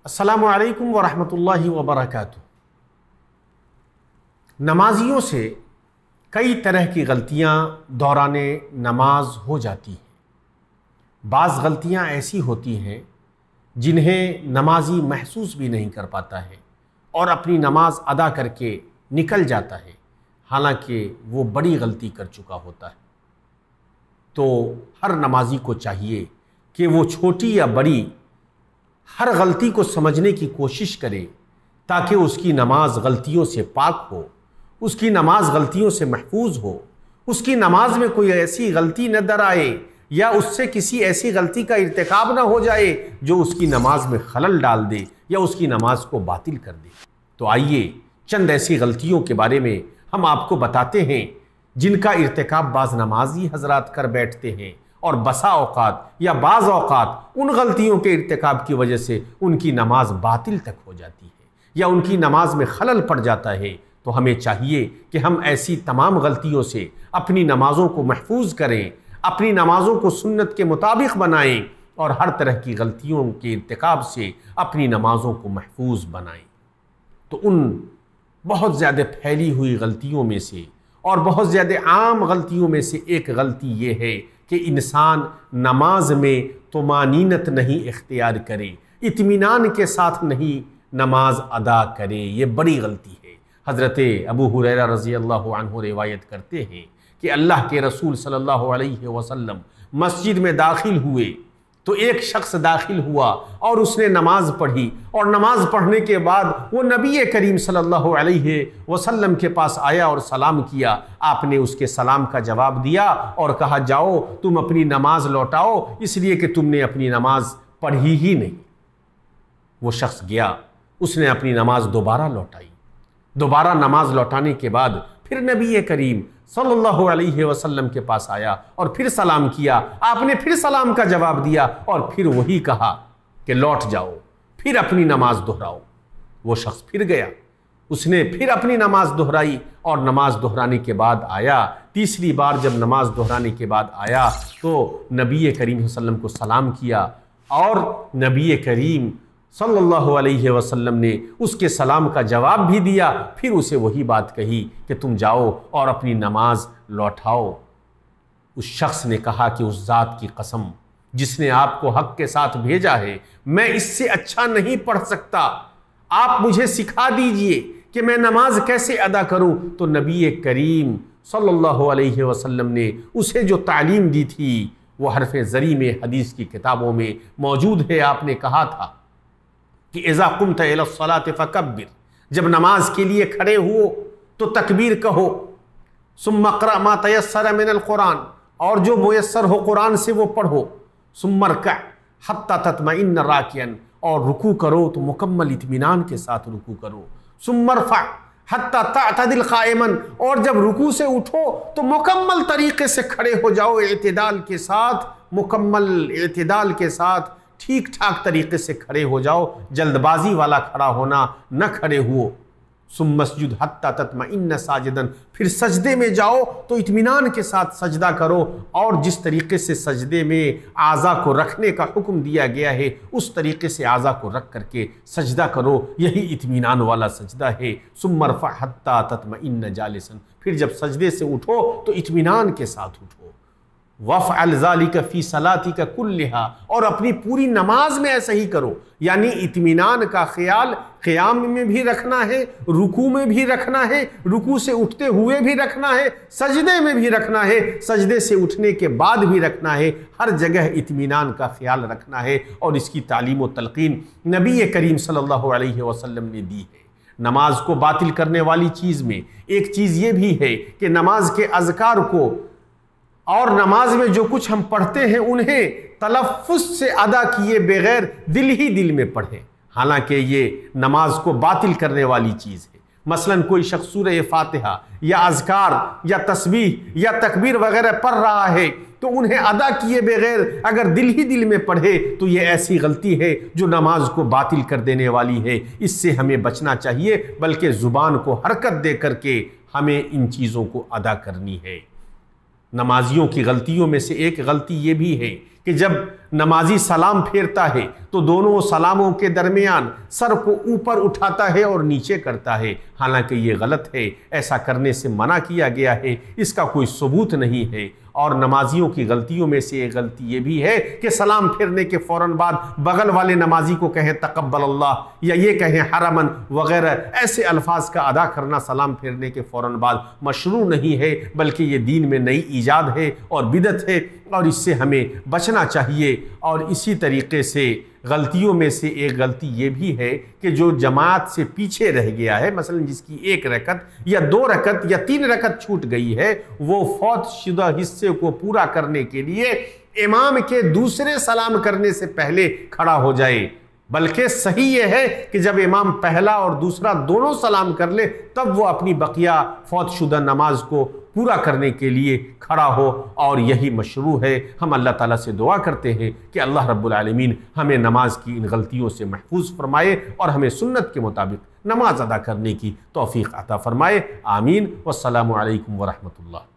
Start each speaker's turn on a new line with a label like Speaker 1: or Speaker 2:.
Speaker 1: السلام علیکم ورحمۃ اللہ وبرکاتہ۔ نمازیوں سے کئی طرح کی غلطیاں دوران نماز ہو جاتی ہیں۔ بعض غلطیاں ایسی ہوتی ہیں جنہیں نمازی محسوس بھی نہیں کر پاتا ہے اور اپنی نماز ادا کر کے نکل جاتا ہے، حالانکہ وہ بڑی غلطی کر چکا ہوتا ہے۔ تو ہر نمازی کو چاہیے کہ وہ چھوٹی یا بڑی ہر غلطی کو سمجھنے کی کوشش کرے تاکہ اس کی نماز غلطیوں سے پاک ہو، اس کی نماز غلطیوں سے محفوظ ہو، اس کی نماز میں کوئی ایسی غلطی نہ در آئے یا اس سے کسی ایسی غلطی کا ارتکاب نہ ہو جائے جو اس کی نماز میں خلل ڈال دے یا اس کی نماز کو باطل کر دے۔ تو آئیے چند ایسی غلطیوں کے بارے میں ہم آپ کو بتاتے ہیں جن کا ارتکاب بعض نمازی حضرات کر بیٹھتے ہیں اور بسا اوقات یا بعض اوقات ان غلطیوں کے ارتکاب کی وجہ سے ان کی نماز باطل تک ہو جاتی ہے یا ان کی نماز میں خلل پڑ جاتا ہے۔ تو ہمیں چاہیے کہ ہم ایسی تمام غلطیوں سے اپنی نمازوں کو محفوظ کریں، اپنی نمازوں کو سنت کے مطابق بنائیں اور ہر طرح کی غلطیوں کے ارتکاب سے اپنی نمازوں کو محفوظ بنائیں۔ تو ان بہت زیادہ پھیلی ہوئی غلطیوں میں سے اور بہت زیادہ عام غلطیوں میں سے ایک غلطی یہ ہے کہ انسان نماز میں طمانینت نہیں اختیار کرے، اطمینان کے ساتھ نہیں نماز ادا کرے۔ یہ بڑی غلطی ہے۔ حضرت ابو ہریرہ رضی اللہ عنہ روایت کرتے ہیں کہ اللہ کے رسول صلی اللہ علیہ وسلم مسجد میں داخل ہوئے تو ایک شخص داخل ہوا اور اس نے نماز پڑھی، اور نماز پڑھنے کے بعد وہ نبی کریم صلی اللہ علیہ وسلم کے پاس آیا اور سلام کیا۔ آپ نے اس کے سلام کا جواب دیا اور کہا جاؤ تم اپنی نماز لوٹاؤ، اس لیے کہ تم نے اپنی نماز پڑھی ہی نہیں۔ وہ شخص گیا، اس نے اپنی نماز دوبارہ لوٹائی۔ دوبارہ نماز لوٹانے کے بعد پھر نبی کریم صلی اللہ علیہ وسلم کے پاس آیا اور پھر سلام کیا۔ آپ نے پھر سلام کا جواب دیا اور پھر وہی کہا کہ لوٹ جاؤ، پھر اپنی نماز دہراؤ۔ وہ شخص پھر گیا، اس نے پھر اپنی نماز دہرائی اور نماز دہرانے کے بعد آیا۔ تیسری بار جب نماز دہرانے کے بعد آیا تو نبی کریم صلی اللہ علیہ وسلم کو سلام کیا اور نبی کریم صلی اللہ علیہ وسلم نے اس کے سلام کا جواب بھی دیا، پھر اسے وہی بات کہی کہ تم جاؤ اور اپنی نماز لوٹاؤ۔ اس شخص نے کہا کہ اس ذات کی قسم جس نے آپ کو حق کے ساتھ بھیجا ہے، میں اس سے اچھا نہیں پڑھ سکتا، آپ مجھے سکھا دیجئے کہ میں نماز کیسے ادا کروں۔ تو نبی کریم صلی اللہ علیہ وسلم نے اسے جو تعلیم دی تھی وہ حرف زری میں حدیث کی کتابوں میں موجود ہے۔ آپ نے کہا تھا کہ اذا قمت الى الصلاة فکبر، جب نماز کے لیے کھڑے ہو تو تکبیر کہو، ثم اقرأ ما تیسر من القرآن، اور جو میسر ہو قرآن سے وہ پڑھو، ثم ارکع حتی تطمئن راکعا، اور رکوع کرو تو مکمل اطمینان کے ساتھ رکوع کرو، ثم ارفع حتی تعتدل قائما، اور جب رکوع سے اٹھو تو مکمل طریقے سے کھڑے ہو جاؤ، اعتدال کے ساتھ، مکمل اعتدال کے ساتھ ٹھیک ٹھاک طریقے سے کھڑے ہو جاؤ، جلد بازی والا کھڑا ہونا نہ کھڑے ہو۔ ثم اسجد حتی تطمئن ساجدا، پھر سجدے میں جاؤ تو اطمینان کے ساتھ سجدہ کرو، اور جس طریقے سے سجدے میں اعضاء کو رکھنے کا حکم دیا گیا ہے اس طریقے سے اعضاء کو رکھ کر کے سجدہ کرو، یہی اطمینان والا سجدہ ہے۔ ثم ارفع حتی تطمئن جالسا، پھر جب سجدے سے اٹھو تو اطمینان کے ساتھ اٹھو۔ وَافْعَلْ ذَلِكَ فِي صَلَاتِكَ كُلِّهَا، اور اپنی پوری نماز میں ایسا ہی کرو، یعنی اطمینان کا خیال قیام میں بھی رکھنا ہے، رکوع میں بھی رکھنا ہے، رکوع سے اٹھتے ہوئے بھی رکھنا ہے، سجدے میں بھی رکھنا ہے، سجدے سے اٹھنے کے بعد بھی رکھنا ہے، ہر جگہ اطمینان کا خیال رکھنا ہے، اور اس کی تعلیم و تلقین نبی کریم صلی اللہ علیہ وسلم نے دی ہے۔ نماز کو باطل کرنے والی چیز میں ایک چیز یہ بھی ہے کہ نماز کے اذکار کو اور نماز میں جو کچھ ہم پڑھتے ہیں انہیں تلفظ سے ادا کیے بغیر دل ہی دل میں پڑھیں، حالانکہ یہ نماز کو باطل کرنے والی چیز ہے۔ مثلا کوئی شخص سورہ فاتحہ یا اذکار یا تسبیح یا تکبیر وغیرہ پڑھ رہا ہے تو انہیں ادا کیے بغیر اگر دل ہی دل میں پڑھے تو یہ ایسی غلطی ہے جو نماز کو باطل کر دینے والی ہے۔ اس سے ہمیں بچنا چاہیے، بلکہ زبان کو حرکت دے کر کے ہمیں ان چیزوں کو ادا کرنی ہے۔ نمازیوں کی غلطیوں میں سے ایک غلطی یہ بھی ہے کہ جب نمازی سلام پھیرتا ہے تو دونوں سلاموں کے درمیان سر کو اوپر اٹھاتا ہے اور نیچے کرتا ہے، حالانکہ یہ غلط ہے، ایسا کرنے سے منع کیا گیا ہے، اس کا کوئی ثبوت نہیں ہے۔ اور نمازیوں کی غلطیوں میں سے ایک غلطی یہ بھی ہے کہ سلام پھیرنے کے فوراً بعد بغل والے نمازی کو کہیں تقبل اللہ، یا یہ کہیں حرمن وغیرہ، ایسے الفاظ کا ادا کرنا سلام پھیرنے کے فوراً بعد مشروع نہیں ہے، بلکہ یہ دین میں نئی ایجاد ہے اور بدعت ہے، اور اس سے ہمیں بچنا چاہیے۔ اور اسی طریقے سے غلطیوں میں سے ایک غلطی یہ بھی ہے کہ جو جماعت سے پیچھے رہ گیا ہے، مثلا جس کی 1 رکعت یا 2 رکعت یا 3 رکعت چھوٹ گئی ہے، وہ فوت شدہ حصے کو پورا کرنے کے لیے امام کے دوسرے سلام کرنے سے پہلے کھڑا ہو جائے، بلکہ صحیح یہ ہے کہ جب امام پہلا اور دوسرا دونوں سلام کر لے تب وہ اپنی بقیہ فوت شدہ نماز کو پورا کرنے کے لیے کھڑا ہو، اور یہی مشروع ہے۔ ہم اللہ تعالیٰ سے دعا کرتے ہیں کہ اللہ رب العالمین ہمیں نماز کی ان غلطیوں سے محفوظ فرمائے اور ہمیں سنت کے مطابق نماز ادا کرنے کی توفیق عطا فرمائے۔ آمین۔ والسلام علیکم ورحمۃ اللہ۔